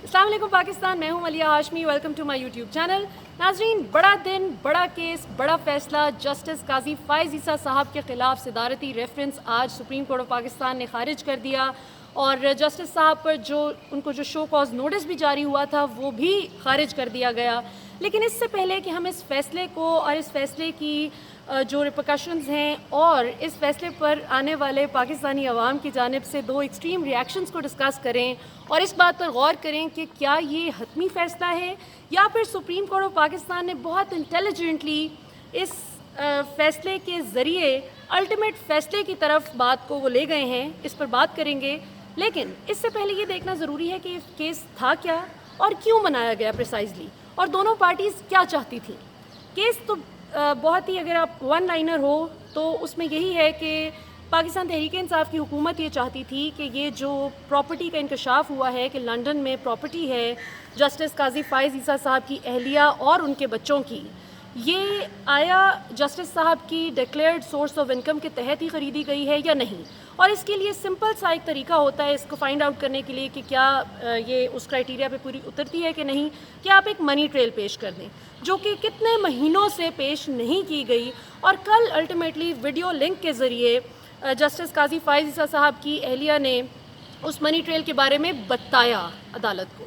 السلام علیکم پاکستان، میں ہوں Maliha Hashmi, welcome to my YouTube channel. ناظرین، بڑا دن، بڑا کیس، بڑا فیصلہ جسٹس قاضی فائز عیسیٰ صاحب کے خلاف صدارتی ریفرنس آج سپریم کورٹ آف پاکستان نے خارج کر دیا، اور جسٹس صاحب پر ان کو جو شو کاز نوٹس بھی جاری ہوا تھا وہ بھی خارج کر دیا گیا۔ لیکن اس سے پہلے کہ ہم اس فیصلے کو اور اس فیصلے کی جو ریپرکشنز ہیں اور اس فیصلے پر آنے والے پاکستانی عوام کی جانب سے دو ایکسٹریم ریاکشنز کو ڈسکس کریں اور اس بات پر غور کریں کہ کیا یہ حتمی فیصلہ ہے یا پھر سپریم کورٹ آف پاکستان نے بہت انٹیلیجنٹلی اس فیصلے کے ذریعے الٹیمیٹ فیصلے کی طرف بات کو وہ لے گئے ہیں، اس پر بات کریں گے۔ لیکن اس سے پہلے یہ دیکھنا ضروری ہے کہ یہ کیس تھا کیا اور کیوں منایا گیا پریسائزلی، اور دونوں پارٹیز کیا چاہتی تھیں۔ کیس تو بہت ہی، اگر آپ ون لائنر ہو تو اس میں یہی ہے کہ پاکستان تحریک انصاف کی حکومت یہ چاہتی تھی کہ یہ جو پراپرٹی کا انکشاف ہوا ہے کہ لنڈن میں پراپرٹی ہے جسٹس قاضی فائز عیسیٰ صاحب کی اہلیہ اور ان کے بچوں کی، یہ آیا جسٹس صاحب کی ڈکلیئرڈ سورس آف انکم کے تحت ہی خریدی گئی ہے یا نہیں، اور اس کے لیے سمپل سا ایک طریقہ ہوتا ہے اس کو فائنڈ آؤٹ کرنے کے لیے کہ کیا یہ اس کرائٹیریا پہ پوری اترتی ہے کہ نہیں، کہ آپ ایک منی ٹریل پیش کر دیں، جو کہ کتنے مہینوں سے پیش نہیں کی گئی، اور کل الٹیمیٹلی ویڈیو لنک کے ذریعے جسٹس قاضی فائز عیسیٰ صاحب کی اہلیہ نے اس منی ٹریل کے بارے میں بتایا عدالت کو۔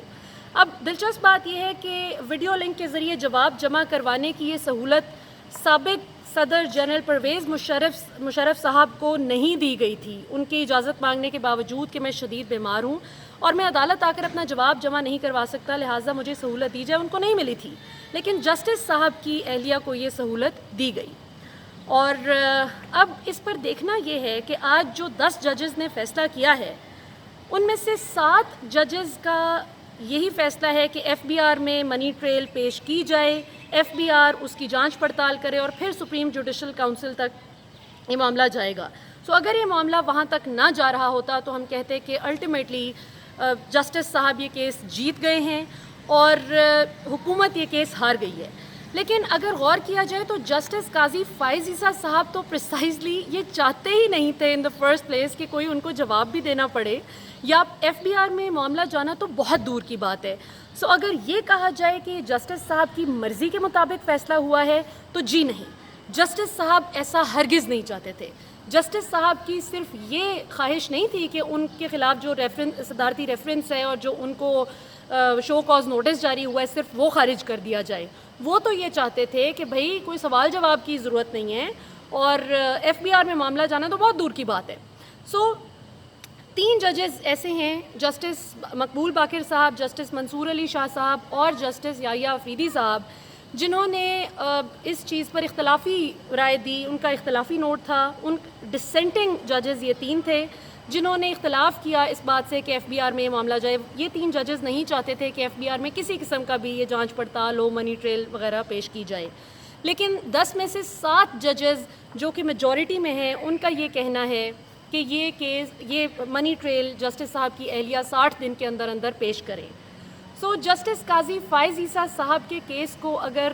اب دلچسپ بات یہ ہے کہ ویڈیو لنک کے ذریعے جواب جمع کروانے کی یہ سہولت سابق صدر جنرل پرویز مشرف صاحب کو نہیں دی گئی تھی، ان کی اجازت مانگنے کے باوجود کہ میں شدید بیمار ہوں اور میں عدالت آ کر اپنا جواب جمع نہیں کروا سکتا، لہٰذا مجھے سہولت دی جائے، ان کو نہیں ملی تھی۔ لیکن جسٹس صاحب کی اہلیہ کو یہ سہولت دی گئی، اور اب اس پر دیکھنا یہ ہے کہ آج جو 10 ججز نے فیصلہ کیا ہے ان میں سے 7 ججز کا یہی فیصلہ ہے کہ ایف بی آر میں منی ٹریل پیش کی جائے، ایف بی آر اس کی جانچ پڑتال کرے اور پھر سپریم جوڈیشل کونسل تک یہ معاملہ جائے گا۔ سو اگر یہ معاملہ وہاں تک نہ جا رہا ہوتا تو ہم کہتے کہ الٹیمیٹلی جسٹس صاحب یہ کیس جیت گئے ہیں اور حکومت یہ کیس ہار گئی ہے۔ لیکن اگر غور کیا جائے تو جسٹس قاضی فائز عیسیٰ صاحب تو پریسائزلی یہ چاہتے ہی نہیں تھے ان دا فرسٹ پلیس کہ کوئی ان کو جواب بھی دینا پڑے یا ایف بی آر میں معاملہ جانا تو بہت دور کی بات ہے۔ سو اگر یہ کہا جائے کہ جسٹس صاحب کی مرضی کے مطابق فیصلہ ہوا ہے تو جی نہیں، جسٹس صاحب ایسا ہرگز نہیں چاہتے تھے۔ جسٹس صاحب کی صرف یہ خواہش نہیں تھی کہ ان کے خلاف جو صدارتی ریفرنس ہے اور جو ان کو شو کاز نوٹس جاری ہوا ہے صرف وہ خارج کر دیا جائے، وہ تو یہ چاہتے تھے کہ بھائی کوئی سوال جواب کی ضرورت نہیں ہے اور ایف بی آر میں معاملہ جانا تو بہت دور کی بات ہے۔ سو 3 ججز ایسے ہیں، جسٹس مقبول باقر صاحب، جسٹس منصور علی شاہ صاحب اور جسٹس یحییٰ افریدی صاحب، جنہوں نے اس چیز پر اختلافی رائے دی، ان کا اختلافی نوٹ تھا۔ ان ڈسینٹنگ ججز یہ 3 تھے جنہوں نے اختلاف کیا اس بات سے کہ ایف بی آر میں یہ معاملہ جائے۔ یہ 3 ججز نہیں چاہتے تھے کہ ایف بی آر میں کسی قسم کا بھی یہ جانچ پڑتال ہو، منی ٹریل وغیرہ پیش کی جائے۔ لیکن 10 میں سے 7 ججز جو کہ میجورٹی میں ہیں، ان کا یہ کہنا ہے کہ یہ منی ٹریل جسٹس صاحب کی اہلیہ 60 دن کے اندر اندر پیش کریں۔ سو جسٹس قاضی فائز عیسیٰ صاحب کے کیس کو، اگر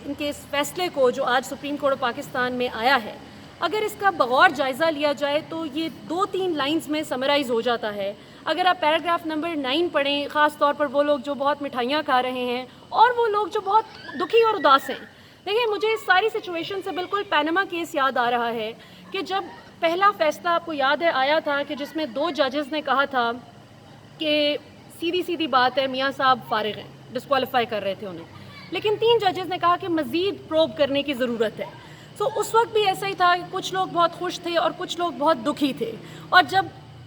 ان کے اس فیصلے کو جو آج سپریم کورٹ آف پاکستان میں آیا ہے، اگر اس کا بغور جائزہ لیا جائے تو یہ 2-3 لائنز میں سمرائز ہو جاتا ہے۔ اگر آپ پیراگراف نمبر 9 پڑھیں، خاص طور پر وہ لوگ جو بہت مٹھائیاں کھا رہے ہیں اور وہ لوگ جو بہت دکھی اور اداس ہیں، دیکھیں مجھے اس ساری سچویشن سے بالکل پینما کیس یاد آ رہا ہے کہ جب پہلا فیصلہ آپ کو یاد ہے آیا تھا کہ جس میں 2 ججز نے کہا تھا کہ سیدھی بات ہے میاں صاحب فارغ ہیں، ڈسکوالیفائی کر رہے تھے انہیں، لیکن 3 ججز نے کہا کہ مزید پروب کرنے کی ضرورت ہے۔ سو اس وقت بھی ایسا ہی تھا کہ کچھ لوگ بہت خوش تھے اور کچھ لوگ بہت دکھی تھے، اور جب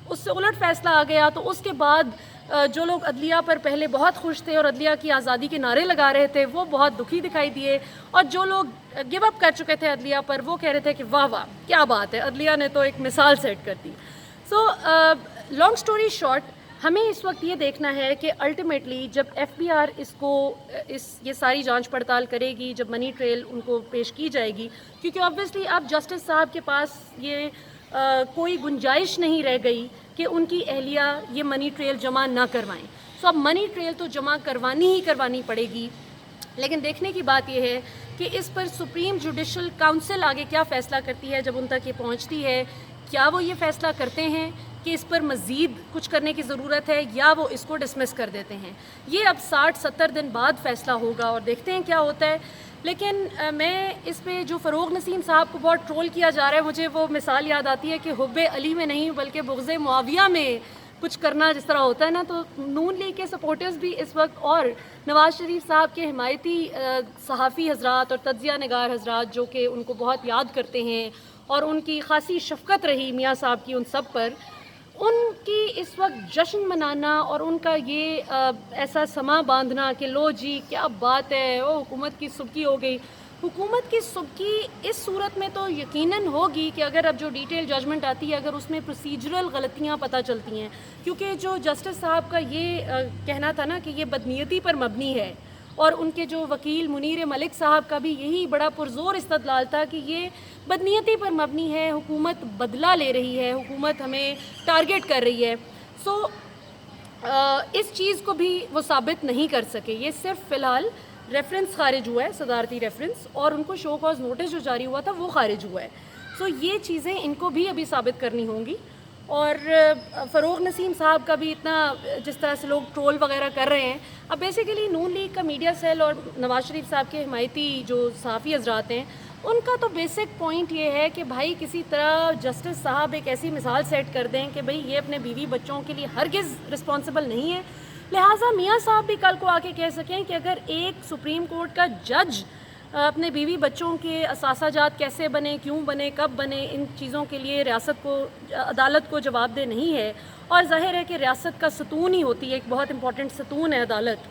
اس سے الٹ فیصلہ آ گیا تو اس کے بعد جو لوگ عدلیہ پر پہلے بہت خوش تھے اور عدلیہ کی آزادی کے نعرے لگا رہے تھے وہ بہت دکھی دکھائی دیے، اور جو لوگ گیو اپ کر چکے تھے عدلیہ پر وہ کہہ رہے تھے کہ واہ واہ کیا بات ہے، عدلیہ نے تو ایک مثال سیٹ کر دی۔ سو لانگ سٹوری شارٹ، ہمیں اس وقت یہ دیکھنا ہے کہ الٹیمیٹلی جب ایف بی آر یہ ساری جانچ پڑتال کرے گی، جب منی ٹریل ان کو پیش کی جائے گی، کیونکہ آبویسلی اب جسٹس صاحب کے پاس یہ کوئی گنجائش نہیں رہ گئی کہ ان کی اہلیہ یہ منی ٹریل جمع نہ کروائیں۔ سو اب منی ٹریل تو جمع کروانی پڑے گی، لیکن دیکھنے کی بات یہ ہے کہ اس پر سپریم جوڈیشل کونسل آگے کیا فیصلہ کرتی ہے جب ان تک یہ پہنچتی ہے۔ کیا وہ یہ فیصلہ کرتے ہیں کہ اس پر مزید کچھ کرنے کی ضرورت ہے یا وہ اس کو ڈسمس کر دیتے ہیں. یہ اب 60-70 دن بعد فیصلہ ہوگا اور دیکھتے ہیں کیا ہوتا ہے. لیکن میں اس پہ جو فروغ نسیم صاحب کو بہت ٹرول کیا جا رہا ہے, مجھے وہ مثال یاد آتی ہے کہ حب علی میں نہیں بلکہ بغض معاویہ میں کچھ کرنا جس طرح ہوتا ہے نا. تو نون لیگ کے سپورٹرز بھی اس وقت اور نواز شریف صاحب کے حمایتی صحافی حضرات اور تجزیہ نگار حضرات جو کہ ان کو بہت یاد کرتے ہیں اور ان کی خاصی شفقت رہی میاں صاحب کی ان سب پر, ان کی اس وقت جشن منانا اور ان کا یہ ایسا سما باندھنا کہ لو جی کیا بات ہے, او حکومت کی سبکی ہو گئی. حکومت کی سبکی اس صورت میں تو یقیناً ہوگی کہ اگر اب جو ڈیٹیل ججمنٹ آتی ہے اگر اس میں پروسیجرل غلطیاں پتہ چلتی ہیں, کیونکہ جو جسٹس صاحب کا یہ کہنا تھا نا کہ یہ بدنیتی پر مبنی ہے, اور ان کے جو وکیل منیر ملک صاحب کا بھی یہی بڑا پرزور استدلال تھا کہ یہ بدنیتی پر مبنی ہے, حکومت بدلہ لے رہی ہے, حکومت ہمیں ٹارگٹ کر رہی ہے. سو اس چیز کو بھی وہ ثابت نہیں کر سکے. یہ صرف فی الحال ریفرنس خارج ہوا ہے, صدارتی ریفرنس, اور ان کو شو کاز نوٹس جو جاری ہوا تھا وہ خارج ہوا ہے. سو یہ چیزیں ان کو بھی ابھی ثابت کرنی ہوں گی. اور فروغ نسیم صاحب کا بھی اتنا جس طرح سے لوگ ٹرول وغیرہ کر رہے ہیں, اب بیسیکلی نون لیگ کا میڈیا سیل اور نواز شریف صاحب کے حمایتی جو صحافی حضرات ہیں ان کا تو بیسک پوائنٹ یہ ہے کہ بھائی کسی طرح جسٹس صاحب ایک ایسی مثال سیٹ کر دیں کہ بھائی یہ اپنے بیوی بچوں کے لیے ہرگز رسپانسبل نہیں ہے, لہٰذا میاں صاحب بھی کل کو آ کے کہہ سکیں کہ اگر ایک سپریم کورٹ کا جج اپنے بیوی بچوں کے اثاثہ جات کیسے بنے, کیوں بنے, کب بنے, ان چیزوں کے لیے ریاست کو عدالت کو جواب دہ نہیں ہے, اور ظاہر ہے کہ ریاست کا ستون ہی ہوتی ہے, ایک بہت امپورٹنٹ ستون ہے عدالت.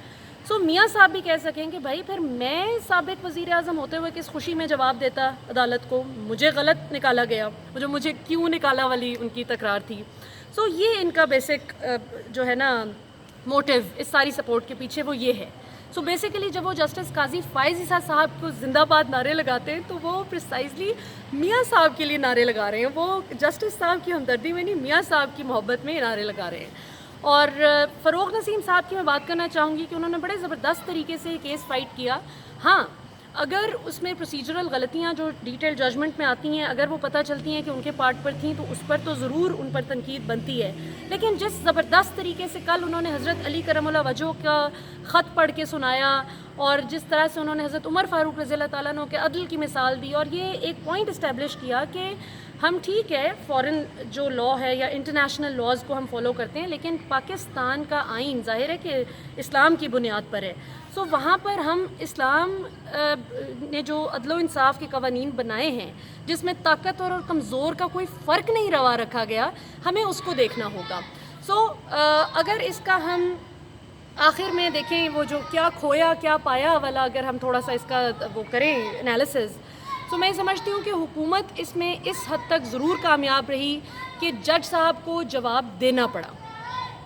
سو میاں صاحب بھی کہہ سکیں کہ بھائی پھر میں سابق وزیر اعظم ہوتے ہوئے کس خوشی میں جواب دیتا عدالت کو, مجھے غلط نکالا گیا, مجھے کیوں نکالا والی ان کی تکرار تھی. سو یہ ان کا بیسک جو ہے نا موٹیو اس ساری سپورٹ کے پیچھے وہ یہ ہے. سو بیسیکلی جب وہ جسٹس قاضی فائز عیسیٰ صاحب کو زندہ باد نعرے لگاتے ہیں تو وہ پریسائزلی میاں صاحب کے لیے نعرے لگا رہے ہیں, وہ جسٹس صاحب کی ہمدردی میں نہیں, میاں صاحب کی محبت میں نعرے لگا رہے ہیں. اور فروغ نسیم صاحب کی میں بات کرنا چاہوں گی کہ انہوں نے بڑے زبردست طریقے سے کیس فائٹ کیا. ہاں اگر اس میں پروسیجرل غلطیاں جو ڈیٹیل ججمنٹ میں آتی ہیں اگر وہ پتہ چلتی ہیں کہ ان کے پارٹ پر تھیں تو اس پر تو ضرور ان پر تنقید بنتی ہے, لیکن جس زبردست طریقے سے کل انہوں نے حضرت علی کرم اللہ وجہہ کا خط پڑھ کے سنایا اور جس طرح سے انہوں نے حضرت عمر فاروق رضی اللہ تعالیٰ عنہ کے عدل کی مثال دی اور یہ ایک پوائنٹ اسٹیبلش کیا کہ ہم ٹھیک ہے فورن جو لا ہے یا انٹرنیشنل لاز کو ہم فالو کرتے ہیں, لیکن پاکستان کا آئین ظاہر ہے کہ اسلام کی بنیاد پر ہے. سو وہاں پر ہم اسلام نے جو عدل و انصاف کے قوانین بنائے ہیں جس میں طاقتور اور کمزور کا کوئی فرق نہیں روا رکھا گیا, ہمیں اس کو دیکھنا ہوگا. سو اگر اس کا ہم آخر میں دیکھیں وہ جو کیا کھویا کیا پایا والا اگر ہم تھوڑا سا اس کا وہ کریں انالیسز, تو میں سمجھتی ہوں کہ حکومت اس میں اس حد تک ضرور کامیاب رہی کہ جج صاحب کو جواب دینا پڑا.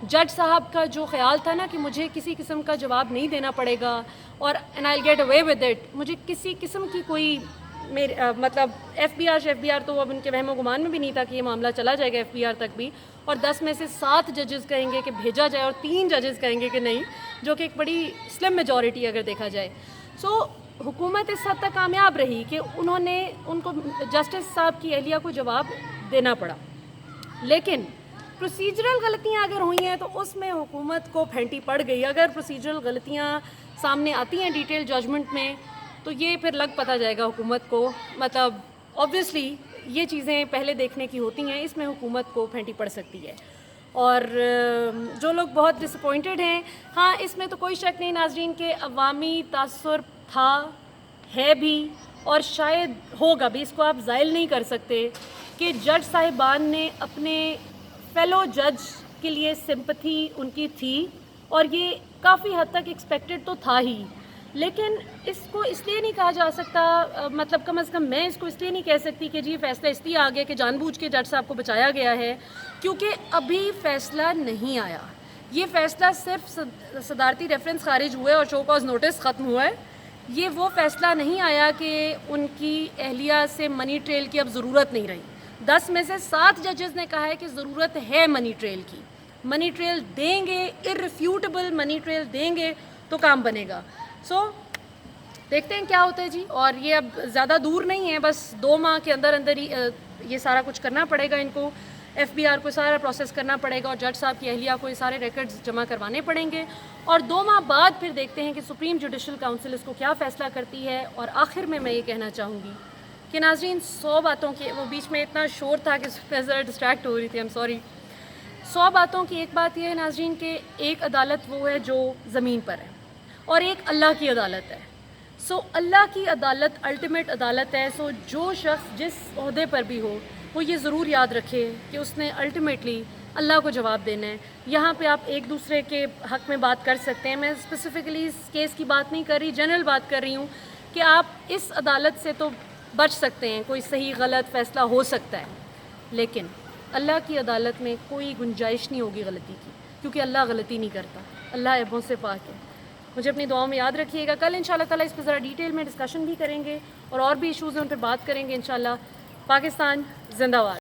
جج صاحب کا جو خیال تھا نا کہ مجھے کسی قسم کا جواب نہیں دینا پڑے گا اور and I get away with it, مجھے کسی قسم کی کوئی مطلب ایف بی آر تو اب ان کے وہم و گمان میں بھی نہیں تھا کہ یہ معاملہ چلا جائے گا ایف بی آر تک بھی, اور 10 میں سے 7 ججز کہیں گے کہ بھیجا جائے اور 3 ججز کہیں گے کہ نہیں, جو کہ ایک بڑی سلم میجورٹی اگر دیکھا جائے. سو حکومت اس حد تک کامیاب رہی کہ انہوں نے ان کو جسٹس صاحب کی اہلیہ کو جواب دینا پڑا. لیکن پروسیجرل غلطیاں اگر ہوئی ہیں تو اس میں حکومت کو پھینٹی پڑ گئی. اگر پروسیجرل غلطیاں سامنے آتی ہیں ڈیٹیل ججمنٹ میں تو یہ پھر لگ پتہ جائے گا حکومت کو, مطلب آبویسلی یہ چیزیں پہلے دیکھنے کی ہوتی ہیں, اس میں حکومت کو پھینٹی پڑ سکتی ہے. اور جو لوگ بہت ڈس اپوائنٹڈ ہیں, ہاں اس میں تو کوئی شک نہیں ناظرین کہ عوامی تاثر تھا, ہے بھی اور شاید ہوگا بھی, اس کو آپ زائل نہیں کر سکتے کہ جج صاحبان نے اپنے فیلو جج کے لیے سمپتھی ان کی تھی اور یہ کافی حد تک ایکسپیکٹڈ تو تھا ہی. لیکن اس کو اس لیے نہیں کہا جا سکتا, مطلب کم از کم میں اس کو اس لیے نہیں کہہ سکتی کہ جی فیصلہ اس لیے آ گیا کہ جان بوجھ کے جج صاحب کو بچایا گیا ہے, کیونکہ ابھی فیصلہ نہیں آیا. یہ فیصلہ صرف صدارتی ریفرنس خارج ہوئے اور شو کاز نوٹس ختم ہوا ہے. یہ وہ فیصلہ نہیں آیا کہ ان کی اہلیہ سے منی ٹریل کی اب ضرورت نہیں رہی. 10 میں سے 7 ججز نے کہا ہے کہ ضرورت ہے منی ٹریل کی, منی ٹریل دیں گے, ارریفیوٹیبل منی ٹریل دیں گے تو کام بنے گا. سو دیکھتے ہیں کیا ہوتا ہے جی. اور یہ اب زیادہ دور نہیں ہے, بس 2 ماہ کے اندر ہی یہ سارا کچھ کرنا پڑے گا ان کو. FBR کو سارا پروسیس کرنا پڑے گا اور جج صاحب کی اہلیہ کو یہ سارے ریکارڈز جمع کروانے پڑیں گے، اور 2 ماہ بعد پھر دیکھتے ہیں کہ سپریم جوڈیشل کاؤنسل اس کو کیا فیصلہ کرتی ہے۔ اور آخر میں یہ کہنا چاہوں گی کہ ناظرین 100 باتوں کی، وہ بیچ میں اتنا شور تھا کہ میں ذرا ڈسٹریکٹ ہو رہی تھی، ایم سوری۔ 100 باتوں کی ایک بات یہ ہے ناظرین کہ ایک عدالت وہ ہے جو زمین پر ہے اور ایک اللہ کی عدالت ہے۔ سو اللہ کی عدالت الٹیمیٹ عدالت ہے۔ سو جو شخص جس عہدے پر بھی ہو وہ یہ ضرور یاد رکھے کہ اس نے الٹیمیٹلی اللہ کو جواب دینا ہے۔ یہاں پہ آپ ایک دوسرے کے حق میں بات کر سکتے ہیں، میں اسپیسیفکلی اس کیس کی بات نہیں کر رہی، جنرل بات کر رہی ہوں کہ آپ اس عدالت سے تو بچ سکتے ہیں، کوئی صحیح غلط فیصلہ ہو سکتا ہے، لیکن اللہ کی عدالت میں کوئی گنجائش نہیں ہوگی غلطی کی، کیونکہ اللہ غلطی نہیں کرتا، اللہ عیبوں سے پاک ہے۔ مجھے اپنی دعاؤں میں یاد رکھیے گا۔ کل انشاءاللہ تعالیٰ اس پہ ذرا ڈیٹیل میں ڈسکشن بھی کریں گے اور بھی ایشوز ہیں ان پہ بات کریں گے انشاءاللہ۔ پاکستان زندہ باد۔